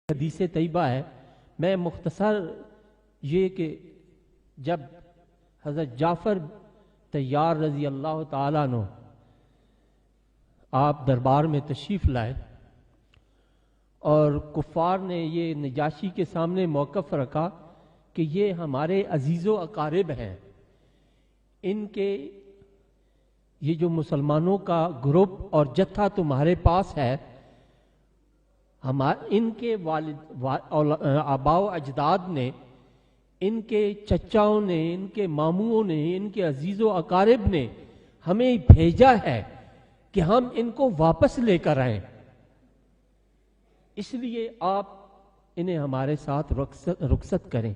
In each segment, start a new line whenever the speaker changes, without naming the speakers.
حدیث طیبہ ہے. میں مختصر یہ کہ جب حضرت جعفر طیار رضی اللہ تعالیٰ عنہ آپ دربار میں تشریف لائے اور کفار نے یہ نجاشی کے سامنے موقف رکھا کہ یہ ہمارے عزیز و اقارب ہیں، ان کے یہ جو مسلمانوں کا گروپ اور جتھا تمہارے پاس ہے، ان کے والد آباء و اجداد نے، ان کے چچاؤں نے، ان کے ماموں نے، ان کے عزیز و اقارب نے ہمیں بھیجا ہے کہ ہم ان کو واپس لے کر آئیں، اس لیے آپ انہیں ہمارے ساتھ رخصت کریں،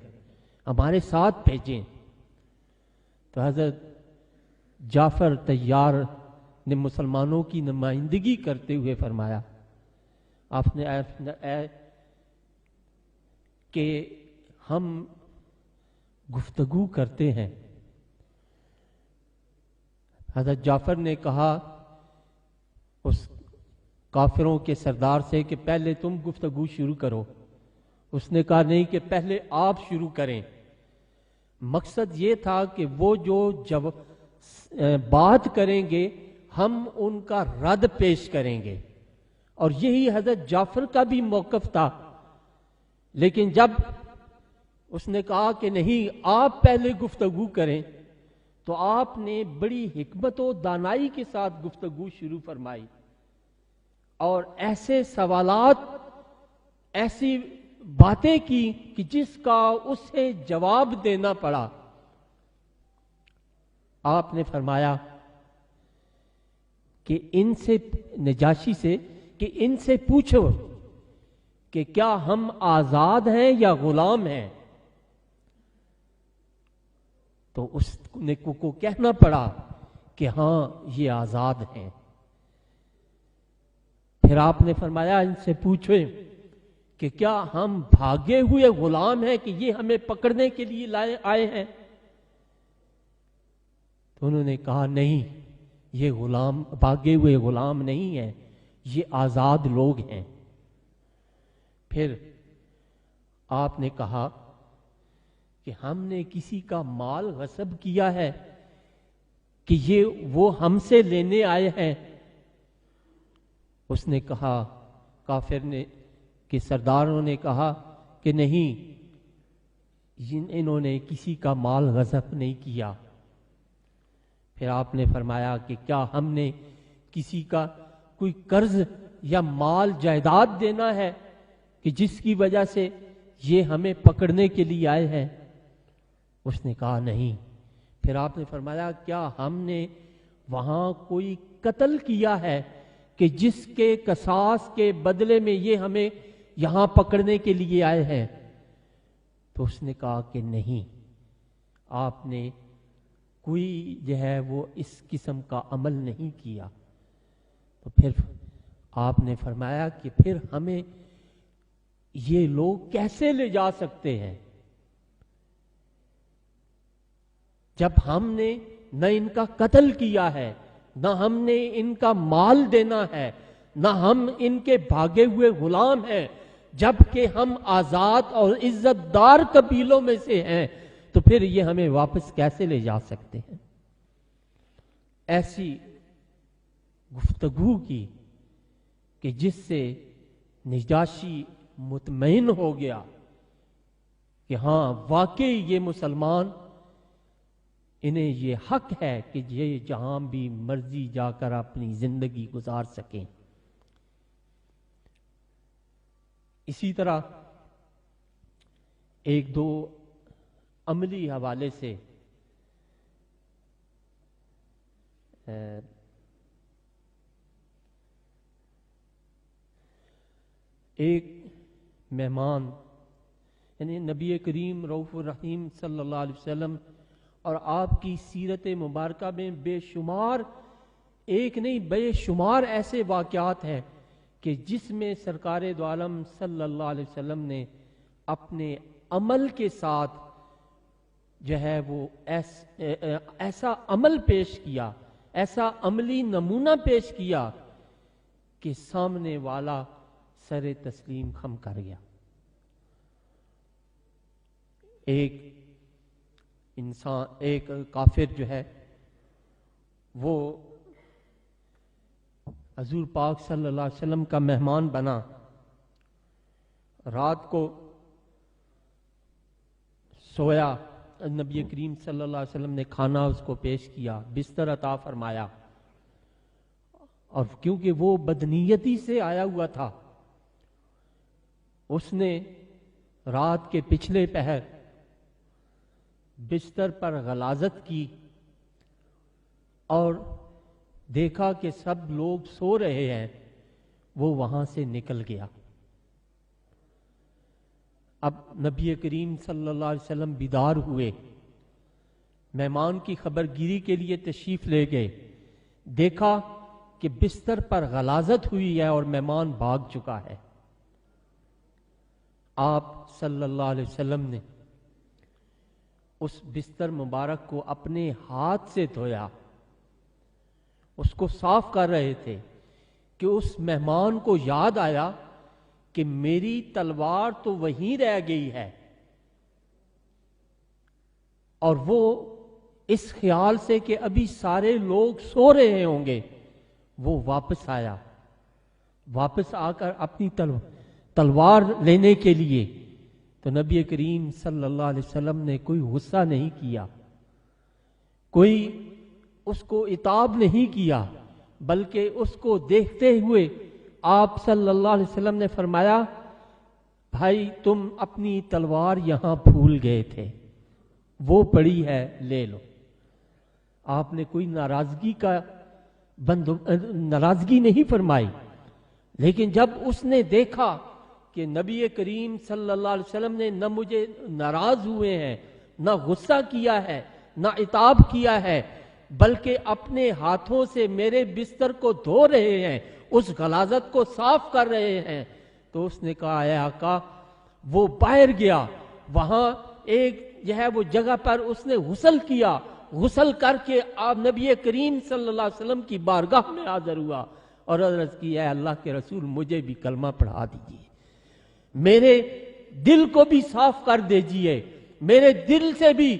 ہمارے ساتھ بھیجیں. تو حضرت جعفر طیار نے مسلمانوں کی نمائندگی کرتے ہوئے فرمایا، آپ نے کہ ہم گفتگو کرتے ہیں. حضرت جعفر نے کہا اس کافروں کے سردار سے کہ پہلے تم گفتگو شروع کرو. اس نے کہا نہیں، کہ پہلے آپ شروع کریں. مقصد یہ تھا کہ وہ جو بات کریں گے ہم ان کا رد پیش کریں گے، اور یہی حضرت جعفر کا بھی موقف تھا. لیکن جب اس نے کہا کہ نہیں آپ پہلے گفتگو کریں، تو آپ نے بڑی حکمت و دانائی کے ساتھ گفتگو شروع فرمائی اور ایسے سوالات، ایسی باتیں کی کہ جس کا اسے جواب دینا پڑا. آپ نے فرمایا کہ ان سے، نجاشی سے، کہ ان سے پوچھو کہ کیا ہم آزاد ہیں یا غلام ہیں. تو اس نے کو کہنا پڑا کہ ہاں یہ آزاد ہیں. پھر آپ نے فرمایا ان سے پوچھو کہ کیا ہم بھاگے ہوئے غلام ہیں کہ یہ ہمیں پکڑنے کے لیے آئے ہیں. تو انہوں نے کہا نہیں، یہ غلام بھاگے ہوئے غلام نہیں ہیں، یہ آزاد لوگ ہیں. پھر آپ نے کہا کہ ہم نے کسی کا مال غصب کیا ہے کہ یہ وہ ہم سے لینے آئے ہیں. اس نے کہا، کافر نے کہ سرداروں نے کہا کہ نہیں، انہوں نے کسی کا مال غصب نہیں کیا. پھر آپ نے فرمایا کہ کیا ہم نے کسی کا کوئی قرض یا مال جائیداد دینا ہے کہ جس کی وجہ سے یہ ہمیں پکڑنے کے لیے آئے ہیں. اس نے کہا نہیں. پھر آپ نے فرمایا کیا ہم نے وہاں کوئی قتل کیا ہے کہ جس کے قصاص کے بدلے میں یہ ہمیں یہاں پکڑنے کے لیے آئے ہیں. تو اس نے کہا کہ نہیں، آپ نے کوئی جو ہے وہ اس قسم کا عمل نہیں کیا. تو پھر آپ نے فرمایا کہ پھر ہمیں یہ لوگ کیسے لے جا سکتے ہیں جب ہم نے نہ ان کا قتل کیا ہے، نہ ہم نے ان کا مال دینا ہے، نہ ہم ان کے بھاگے ہوئے غلام ہیں، جبکہ ہم آزاد اور عزت دار قبیلوں میں سے ہیں، تو پھر یہ ہمیں واپس کیسے لے جا سکتے ہیں. ایسی گفتگو کی کہ جس سے نجاشی مطمئن ہو گیا کہ ہاں واقعی یہ مسلمان، انہیں یہ حق ہے کہ یہ جہاں بھی مرضی جا کر اپنی زندگی گزار سکیں. اسی طرح ایک دو عملی حوالے سے ایک مہمان، یعنی نبی کریم رؤوف الرحیم صلی اللہ علیہ وسلم اور آپ کی سیرت مبارکہ میں بے شمار، ایک نہیں بے شمار ایسے واقعات ہیں کہ جس میں سرکار دو عالم صلی اللہ علیہ وسلم نے اپنے عمل کے ساتھ جو ہے وہ ایسا عمل پیش کیا، ایسا عملی نمونہ پیش کیا کہ سامنے والا سر تسلیم خم کر گیا. ایک انسان، ایک کافر جو ہے وہ حضور پاک صلی اللہ علیہ وسلم کا مہمان بنا. رات کو سویا، نبی کریم صلی اللہ علیہ وسلم نے کھانا اس کو پیش کیا، بستر عطا فرمایا، اور کیونکہ وہ بدنیتی سے آیا ہوا تھا، اس نے رات کے پچھلے پہر بستر پر غلاظت کی اور دیکھا کہ سب لوگ سو رہے ہیں. وہ وہاں سے نکل گیا. اب نبی کریم صلی اللہ علیہ وسلم بیدار ہوئے، مہمان کی خبرگیری کے لیے تشریف لے گئے. دیکھا کہ بستر پر غلاظت ہوئی ہے اور مہمان بھاگ چکا ہے. آپ صلی اللہ علیہ وسلم نے اس بستر مبارک کو اپنے ہاتھ سے دھویا، اس کو صاف کر رہے تھے کہ اس مہمان کو یاد آیا کہ میری تلوار تو وہیں رہ گئی ہے، اور وہ اس خیال سے کہ ابھی سارے لوگ سو رہے ہوں گے وہ واپس آیا. واپس آ کر اپنی تلوار لینے کے لیے، تو نبی کریم صلی اللہ علیہ وسلم نے کوئی غصہ نہیں کیا، کوئی اس کو عتاب نہیں کیا، بلکہ اس کو دیکھتے ہوئے آپ صلی اللہ علیہ وسلم نے فرمایا، بھائی تم اپنی تلوار یہاں بھول گئے تھے، وہ پڑی ہے لے لو. آپ نے کوئی ناراضگی نہیں فرمائی. لیکن جب اس نے دیکھا کہ نبی کریم صلی اللہ علیہ وسلم نے نہ مجھے ناراض ہوئے ہیں، نہ غصہ کیا ہے، نہ عتاب کیا ہے، بلکہ اپنے ہاتھوں سے میرے بستر کو دھو رہے ہیں، اس غلاظت کو صاف کر رہے ہیں، تو اس نے کہا اے آقا. وہ باہر گیا، وہاں ایک جو ہے وہ جگہ پر اس نے غسل کیا، غسل کر کے آپ نبی کریم صلی اللہ علیہ وسلم کی بارگاہ میں حاضر ہوا اور عرض کی، اے اللہ کے رسول مجھے بھی کلمہ پڑھا دیجیے، میرے دل کو بھی صاف کر دیجیے، میرے دل سے بھی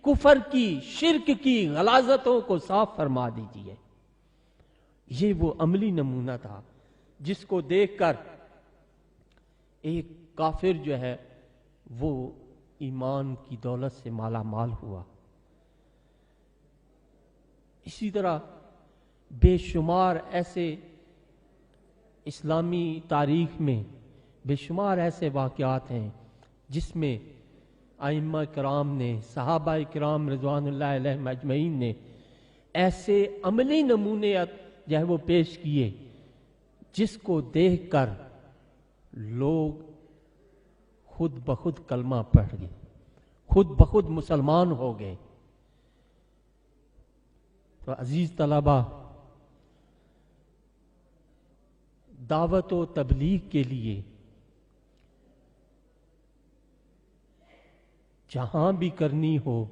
کفر کی، شرک کی غلاظتوں کو صاف فرما دیجیے. یہ وہ عملی نمونہ تھا جس کو دیکھ کر ایک کافر جو ہے وہ ایمان کی دولت سے مالا مال ہوا. اسی طرح بے شمار ایسے اسلامی تاریخ میں بے شمار ایسے واقعات ہیں جس میں ائمہ کرام نے، صحابہ کرام رضوان اللہ علیہم اجمعین نے ایسے عملی نمونے جو ہے وہ پیش کیے جس کو دیکھ کر لوگ خود بخود کلمہ پڑھ گئے، خود بخود مسلمان ہو گئے. تو عزیز طلبہ، دعوت و تبلیغ کے لیے جہاں بھی کرنی ہو،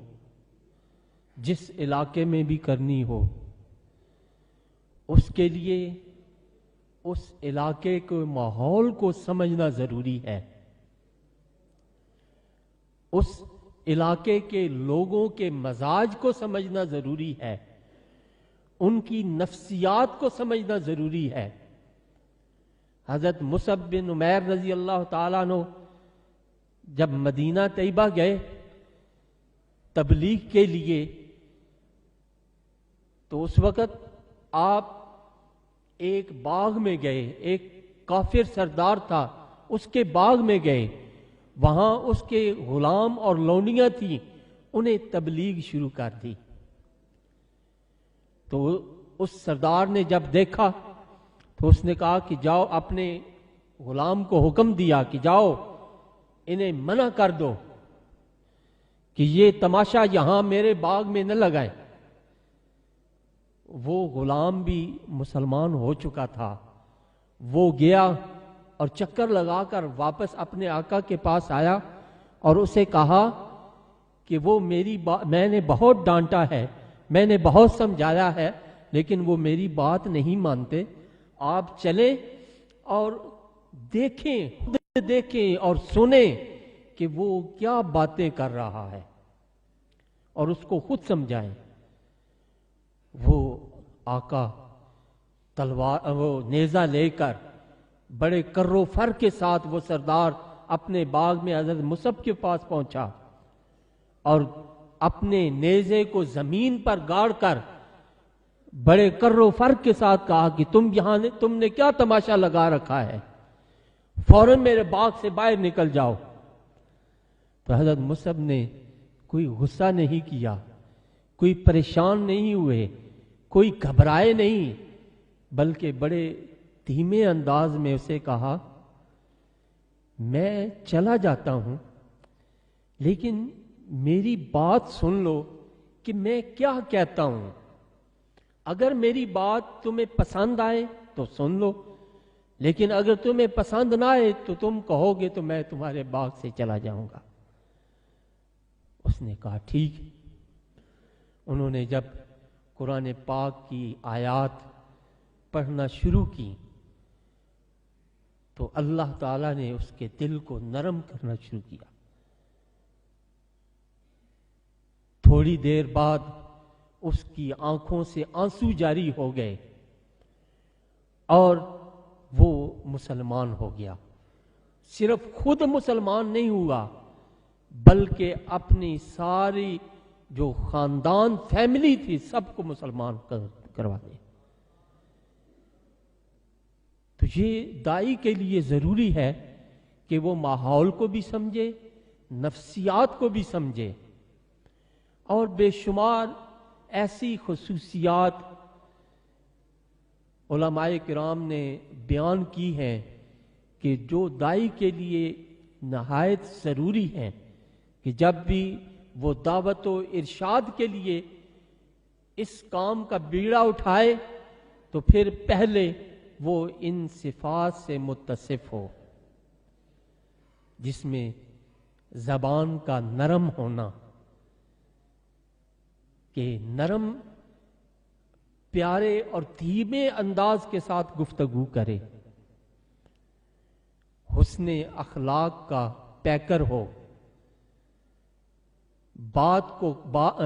جس علاقے میں بھی کرنی ہو، اس کے لیے اس علاقے کے ماحول کو سمجھنا ضروری ہے، اس علاقے کے لوگوں کے مزاج کو سمجھنا ضروری ہے، ان کی نفسیات کو سمجھنا ضروری ہے. حضرت مصعب بن عمیر رضی اللہ تعالیٰ عنہ جب مدینہ طیبہ گئے تبلیغ کے لیے، تو اس وقت آپ ایک باغ میں گئے، ایک کافر سردار تھا، اس کے باغ میں گئے، وہاں اس کے غلام اور لونڈیاں تھیں، انہیں تبلیغ شروع کر دی. تو اس سردار نے جب دیکھا تو اس نے کہا کہ جاؤ، اپنے غلام کو حکم دیا کہ جاؤ انہیں منع کر دو کہ یہ تماشا یہاں میرے باغ میں نہ لگائیں. وہ غلام بھی مسلمان ہو چکا تھا، وہ گیا اور چکر لگا کر واپس اپنے آقا کے پاس آیا اور اسے کہا کہ وہ میں نے بہت ڈانٹا ہے، میں نے بہت سمجھایا ہے، لیکن وہ میری بات نہیں مانتے. آپ چلیں اور دیکھیں اور سنیں کہ وہ کیا باتیں کر رہا ہے اور اس کو خود سمجھائیں۔ وہ آقا تلوار وہ نیزہ لے کر بڑے کر و فر کے ساتھ وہ سردار اپنے باغ میں حضرت مصعب کے پاس پہنچا اور اپنے نیزے کو زمین پر گاڑ کر بڑے کر و فر کے ساتھ کہا کہ تم نے کیا تماشا لگا رکھا ہے، فوراً میرے باغ سے باہر نکل جاؤ۔ تو حضرت مصعب نے کوئی غصہ نہیں کیا، کوئی پریشان نہیں ہوئے، کوئی گھبرائے نہیں، بلکہ بڑے دھیمے انداز میں اسے کہا میں چلا جاتا ہوں، لیکن میری بات سن لو کہ میں کیا کہتا ہوں۔ اگر میری بات تمہیں پسند آئے تو سن لو، لیکن اگر تمہیں پسند نہ آئے تو تم کہو گے تو میں تمہارے باغ سے چلا جاؤں گا۔ اس نے کہا ٹھیک۔ انہوں نے جب قرآن پاک کی آیات پڑھنا شروع کی تو اللہ تعالیٰ نے اس کے دل کو نرم کرنا شروع کیا۔ تھوڑی دیر بعد اس کی آنکھوں سے آنسو جاری ہو گئے اور وہ مسلمان ہو گیا۔ صرف خود مسلمان نہیں ہوا بلکہ اپنی ساری جو خاندان فیملی تھی سب کو مسلمان کروا دیا۔ تو یہ دائی کے لیے ضروری ہے کہ وہ ماحول کو بھی سمجھے، نفسیات کو بھی سمجھے، اور بے شمار ایسی خصوصیات علماء کرام نے بیان کی ہیں کہ جو دائی کے لیے نہایت ضروری ہیں کہ جب بھی وہ دعوت و ارشاد کے لیے اس کام کا بیڑا اٹھائے تو پھر پہلے وہ ان صفات سے متصف ہو، جس میں زبان کا نرم ہونا، کہ نرم پیارے اور دھیمے انداز کے ساتھ گفتگو کرے، حسن اخلاق کا پیکر ہو،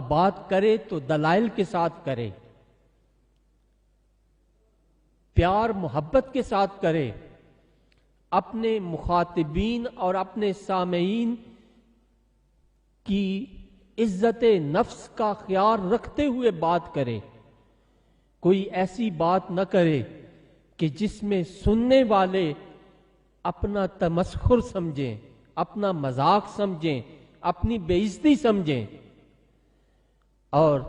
بات کرے تو دلائل کے ساتھ کرے، پیار محبت کے ساتھ کرے، اپنے مخاطبین اور اپنے سامعین کی عزت نفس کا خیال رکھتے ہوئے بات کرے، کوئی ایسی بات نہ کرے کہ جس میں سننے والے اپنا تمسخر سمجھیں، اپنا مذاق سمجھیں، اپنی بے عزتی سمجھیں۔ اور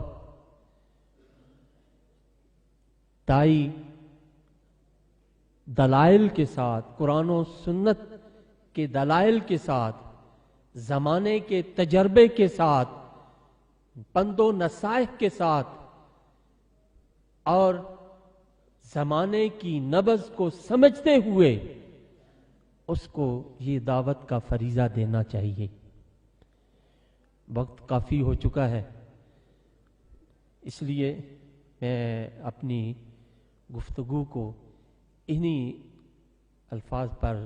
دائی دلائل کے ساتھ، قرآن و سنت کے دلائل کے ساتھ، زمانے کے تجربے کے ساتھ، پند و نصائح کے ساتھ اور زمانے کی نبض کو سمجھتے ہوئے اس کو یہ دعوت کا فریضہ دینا چاہیے۔ وقت کافی ہو چکا ہے، اس لیے میں اپنی گفتگو کو انہی الفاظ پر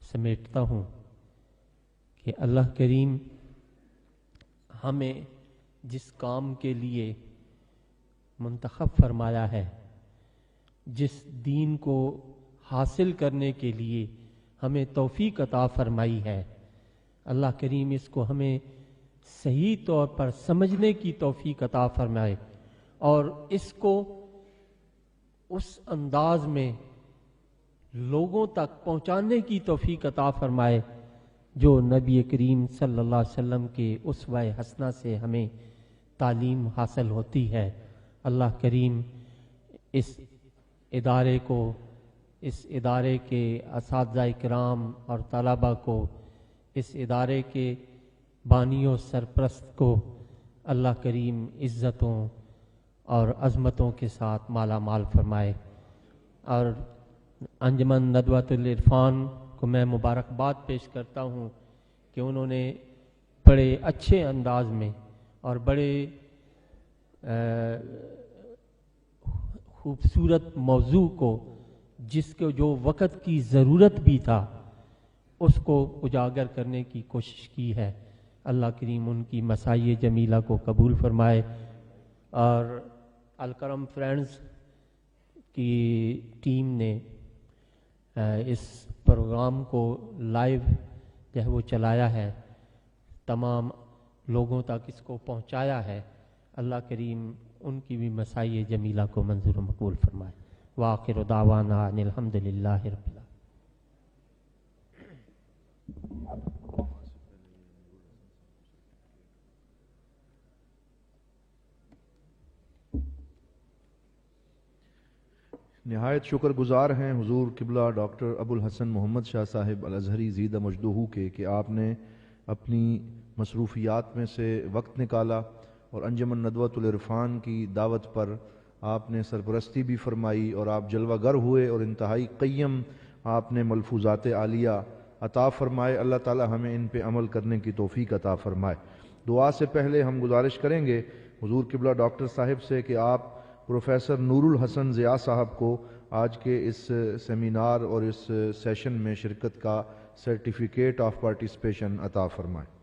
سمیٹتا ہوں کہ اللہ کریم ہمیں جس کام کے لیے منتخب فرمایا ہے، جس دین کو حاصل کرنے کے لیے ہمیں توفیق عطا فرمائی ہے، اللہ کریم اس کو ہمیں صحیح طور پر سمجھنے کی توفیق عطا فرمائے اور اس کو اس انداز میں لوگوں تک پہنچانے کی توفیق عطا فرمائے جو نبی کریم صلی اللہ علیہ وسلم کے اسوہ حسنہ سے ہمیں تعلیم حاصل ہوتی ہے۔ اللہ کریم اس ادارے کو، اس ادارے کے اساتذہ کرام اور طلباء کو، اس ادارے کے بانی و سرپرست کو اللہ کریم عزتوں اور عظمتوں کے ساتھ مالا مال فرمائے۔ اور انجمن ندوۃ العرفان کو میں مبارکباد پیش کرتا ہوں کہ انہوں نے بڑے اچھے انداز میں اور بڑے خوبصورت موضوع کو، جس کو جو وقت کی ضرورت بھی تھا، اس کو اجاگر کرنے کی کوشش کی ہے۔ اللہ کریم ان کی مساعی جمیلہ کو قبول فرمائے، اور الکرم فرینڈز کی ٹیم نے اس پروگرام کو لائیو جو ہے وہ چلایا ہے، تمام لوگوں تک اس کو پہنچایا ہے۔ اللہ کریم ان کی بھی مساعی جمیلہ کو منظور و مقبول فرمائے۔ وآخر دعوانا ان الحمد للہ رب العالمین۔
نہایت شکر گزار ہیں حضور قبلہ ڈاکٹر ابو الحسن محمد شاہ صاحب الازہری زید مجدہ کے کہ آپ نے اپنی مصروفیات میں سے وقت نکالا اور انجمن ندوۃ العرفان کی دعوت پر آپ نے سرپرستی بھی فرمائی، اور آپ جلوہ گر ہوئے اور انتہائی قیم آپ نے ملفوظات عالیہ عطا فرمائے۔ اللہ تعالی ہمیں ان پہ عمل کرنے کی توفیق عطا فرمائے۔ دعا سے پہلے ہم گزارش کریں گے حضور قبلہ ڈاکٹر صاحب سے کہ آپ پروفیسر نور الحسن ضیاء صاحب کو آج کے اس سیمینار اور اس سیشن میں شرکت کا سرٹیفکیٹ آف پارٹیسپیشن عطا فرمائیں۔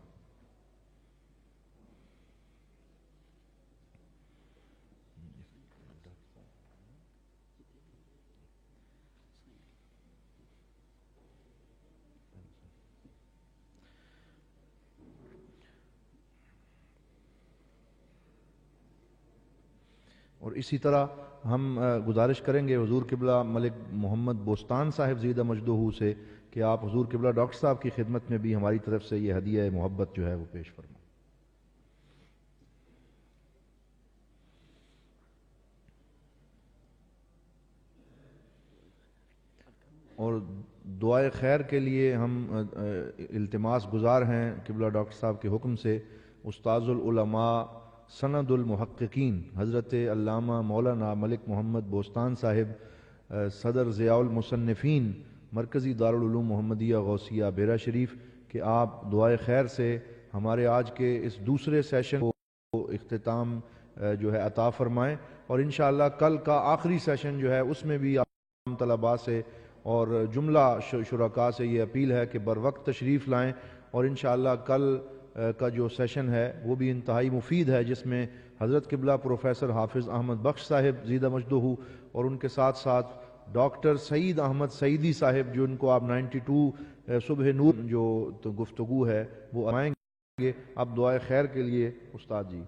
اور اسی طرح ہم گزارش کریں گے حضور قبلہ ملک محمد بوستان صاحب زیدہ مجدہ سے کہ آپ حضور قبلہ ڈاکٹر صاحب کی خدمت میں بھی ہماری طرف سے یہ ہدیہ محبت جو ہے وہ پیش فرمائیں۔ اور دعائے خیر کے لیے ہم التماس گزار ہیں قبلہ ڈاکٹر صاحب کے حکم سے استاذ العلماء سند المحققین حضرت علامہ مولانا ملک محمد بوستان صاحب صدر ضیاء المصنفین مرکزی دارالعلوم محمدیہ غوثیہ بیرا شریف کہ آپ دعائے خیر سے ہمارے آج کے اس دوسرے سیشن کو اختتام جو ہے عطا فرمائیں، اور انشاءاللہ کل کا آخری سیشن جو ہے اس میں بھی عام طلباء سے اور جملہ شرکاء سے یہ اپیل ہے کہ بر وقت تشریف لائیں، اور انشاءاللہ کل کا جو سیشن ہے وہ بھی انتہائی مفید ہے، جس میں حضرت قبلہ پروفیسر حافظ احمد بخش صاحب زیدہ مجدہ اور ان کے ساتھ ساتھ ڈاکٹر سعید احمد سعیدی صاحب جو ان کو آپ 92 صبح نور جو گفتگو ہے وہ آئیں گے۔ اب دعائے خیر کے لیے استاد جی۔